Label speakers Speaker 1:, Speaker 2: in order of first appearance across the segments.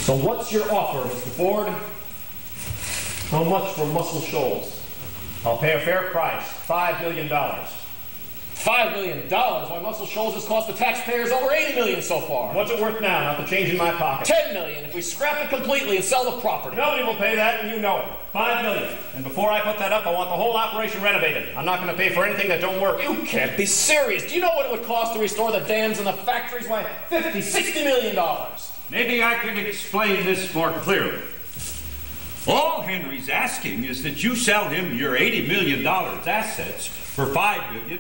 Speaker 1: So what's your offer, Mr. Ford? How much for Muscle Shoals? I'll pay a fair price, $5 million. $5 million? Why, Muscle Shoals has cost the taxpayers over $80 million so far. What's it worth now, not the change in my pocket? $10 million if we scrap it completely and sell the property. Nobody will pay that, and you know it. $5 million. And before I put that up, I want the whole operation renovated. I'm not going to pay for anything that don't work. You can't be serious. Do you know what it would cost to restore the dams and the factories? Why, $50, $60 million.
Speaker 2: Maybe I can explain this more clearly. All Henry's asking is that you sell him your $80 million assets for $5 million.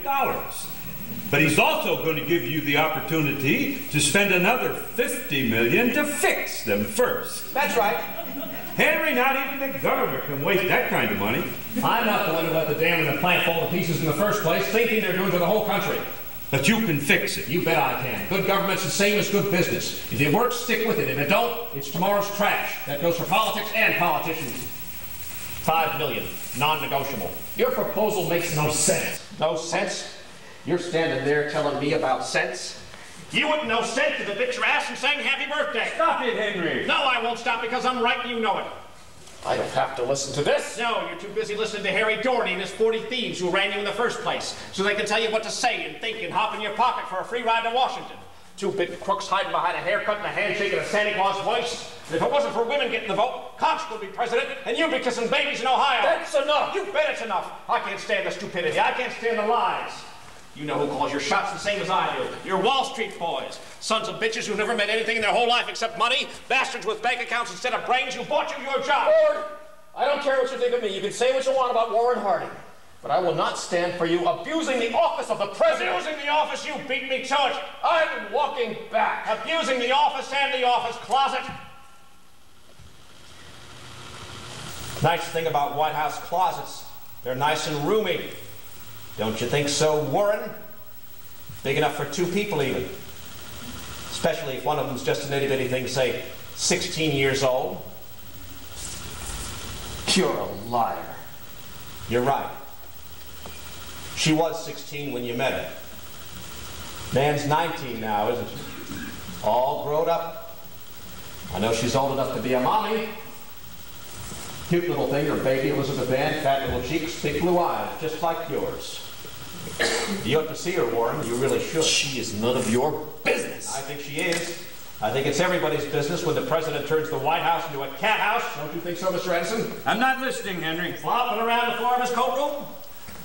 Speaker 2: But he's also going to give you the opportunity to spend another $50 million to fix them first.
Speaker 1: That's right.
Speaker 2: Henry, not even the government can waste that kind of money.
Speaker 1: I'm not the one who let the dam and the plant fall to pieces in the first place, thinking they're doing for the whole country.
Speaker 2: But you can fix it.
Speaker 1: You bet I can. Good government's the same as good business. If it works, stick with it. If it don't, it's tomorrow's trash. That goes for politics and politicians. $5 million, non-negotiable. Your proposal makes no sense. No sense? You're standing there telling me about sense? You wouldn't know sense if it bit your ass and sang happy birthday.
Speaker 2: Stop it, Henry.
Speaker 1: No, I won't stop because I'm right and you know it. I don't have to listen to this. No, you're too busy listening to Harry Doherty and his 40 thieves who ran you in the first place, so they can tell you what to say and think and hop in your pocket for a free ride to Washington. Two big crooks hiding behind a haircut and a handshake and a Santa Claus voice. And if it wasn't for women getting the vote, Koch would be president and you'd be kissing babies in Ohio. That's enough. You bet it's enough. I can't stand the stupidity. I can't stand the lies. You know who calls your shots the same as I do. You're Wall Street boys. Sons of bitches who never made anything in their whole life except money. Bastards with bank accounts instead of brains who bought you your job. Lord, I don't care what you think of me. You can say what you want about Warren Harding. But I will not stand for you abusing the office of the president. Abusing the office, you beat me to it. I'm walking back. Abusing the office and the office closet. Nice thing about White House closets. They're nice and roomy. Don't you think so, Warren? Big enough for two people even. Especially if one of them's just an itty-bitty thing, say, 16 years old. You're a liar. You're right. She was 16 when you met her. Nan's 19 now, isn't she? All grown up. I know she's old enough to be a mommy. Cute little thing, her baby Elizabeth Ann, fat little cheeks, big blue eyes, just like yours. You ought to see her, Warren. You really should. She is none of your business. I think she is. I think it's everybody's business when the president turns the White House into a cat house. Don't you think so, Mr. Edison?
Speaker 2: I'm not listening, Henry.
Speaker 1: Flopping around the floor of his coat room?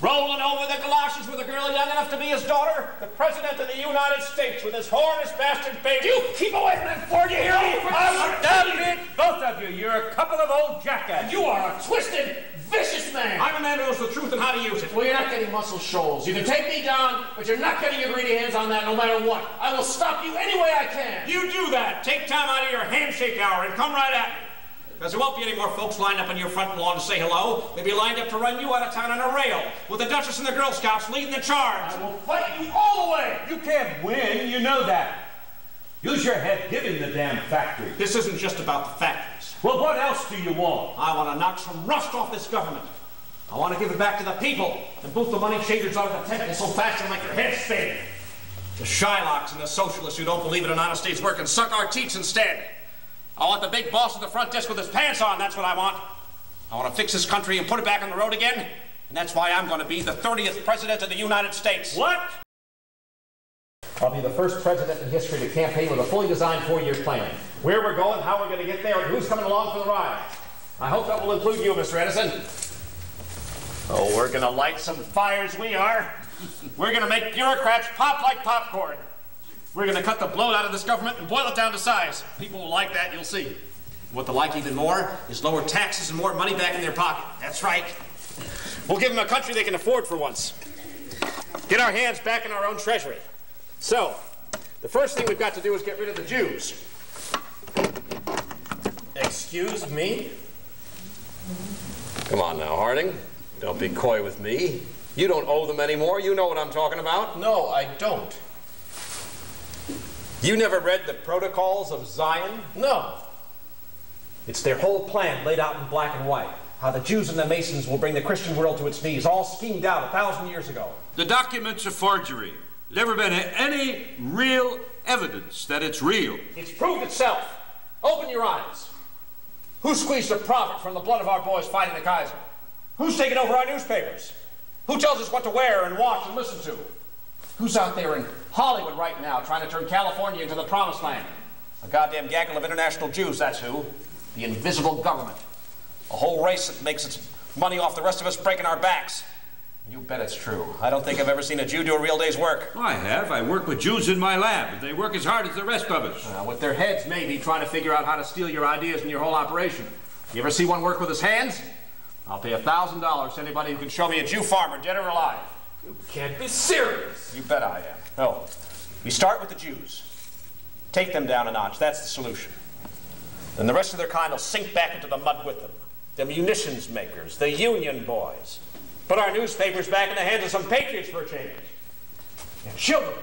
Speaker 1: Rolling over the galoshes with a girl young enough to be his daughter? The President of the United States with his whoreous bastard baby. You keep away from that Ford, you hear me?
Speaker 2: Stop it, both of you. You're a couple of old jackasses.
Speaker 1: You are a twisted, vicious man. I'm a man who knows the truth and how to use it. Well, you're not getting Muscle Shoals. You can take me down, but you're not getting your greedy hands on that no matter what. I will stop you any way I can. You do that. Take time out of your handshake hour and come right at me. Because there won't be any more folks lined up on your front lawn to say hello. They'll be lined up to run you out of town on a rail, with the Duchess and the Girl Scouts leading the charge. I will fight you all the way.
Speaker 2: You can't win, you know that. Use your head, give him the damn factory.
Speaker 1: This isn't just about the factories.
Speaker 2: Well, what else do you want?
Speaker 1: I want to knock some rust off this government. I want to give it back to the people and boot the money changers out of the tent so fast you'll make your head spin. The Shylocks and the socialists who don't believe in an honest day's work and suck our teats instead. I want the big boss at the front desk with his pants on. That's what I want. I want to fix this country and put it back on the road again. And that's why I'm going to be the 30th President of the United States.
Speaker 2: What?
Speaker 1: I'll be the first president in history to campaign with a fully designed 4-year plan. Where we're going, how we're going to get there, and who's coming along for the ride. I hope that will include you, Mr. Edison. Oh, we're going to light some fires, we are. We're going to make bureaucrats pop like popcorn. We're going to cut the bloat out of this government and boil it down to size. People will like that, you'll see. What they'll like even more is lower taxes and more money back in their pocket. That's right. We'll give them a country they can afford for once. Get our hands back in our own treasury. So, the first thing we've got to do is get rid of the Jews. Excuse me? Come on now, Harding. Don't be coy with me. You don't owe them any more. You know what I'm talking about. No, I don't. You never read the Protocols of Zion? No. It's their whole plan laid out in black and white. How the Jews and the Masons will bring the Christian world to its knees, all schemed out 1,000 years ago.
Speaker 2: The document's a forgery. Never been any real evidence that it's real.
Speaker 1: It's proved itself. Open your eyes. Who squeezed a profit from the blood of our boys fighting the Kaiser? Who's taken over our newspapers? Who tells us what to wear and watch and listen to? Who's out there in Hollywood right now trying to turn California into the promised land? A goddamn gaggle of international Jews, that's who. The invisible government. A whole race that makes its money off the rest of us breaking our backs. You bet it's true. I don't think I've ever seen a Jew do a real day's work.
Speaker 2: I have. I work with Jews in my lab, and they work as hard as the rest of us.
Speaker 1: With their heads, maybe, trying to figure out how to steal your ideas and your whole operation. You ever see one work with his hands? I'll pay $1,000 to anybody who can show me a Jew farmer, dead or alive.
Speaker 3: You can't be serious.
Speaker 1: You bet I am. No. We start with the Jews. Take them down a notch. That's the solution. Then the rest of their kind will sink back into the mud with them. The munitions makers, the union boys. Put our newspapers back in the hands of some patriots for a change. And children,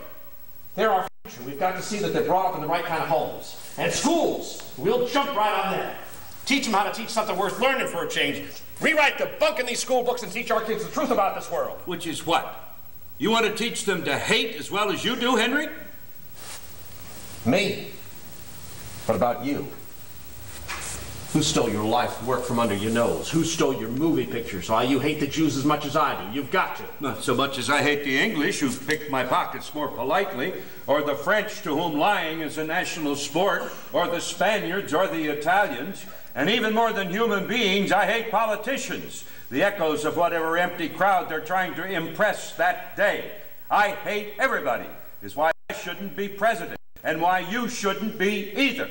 Speaker 1: they're our future. We've got to see that they're brought up in the right kind of homes. And schools, we'll jump right on that. Teach them how to teach something worth learning for a change. Rewrite the bunk in these school books and teach our kids the truth about this world.
Speaker 2: Which is what? You want to teach them to hate as well as you do, Henry?
Speaker 1: Me? What about you? Who stole your life work from under your nose? Who stole your movie pictures? Why, you hate the Jews as much as I do. You've got to.
Speaker 2: Not so much as I hate the English, who've picked my pockets more politely, or the French, to whom lying is a national sport, or the Spaniards, or the Italians. And even more than human beings, I hate politicians, the echoes of whatever empty crowd they're trying to impress that day. I hate everybody, is why I shouldn't be president, and why you shouldn't be either.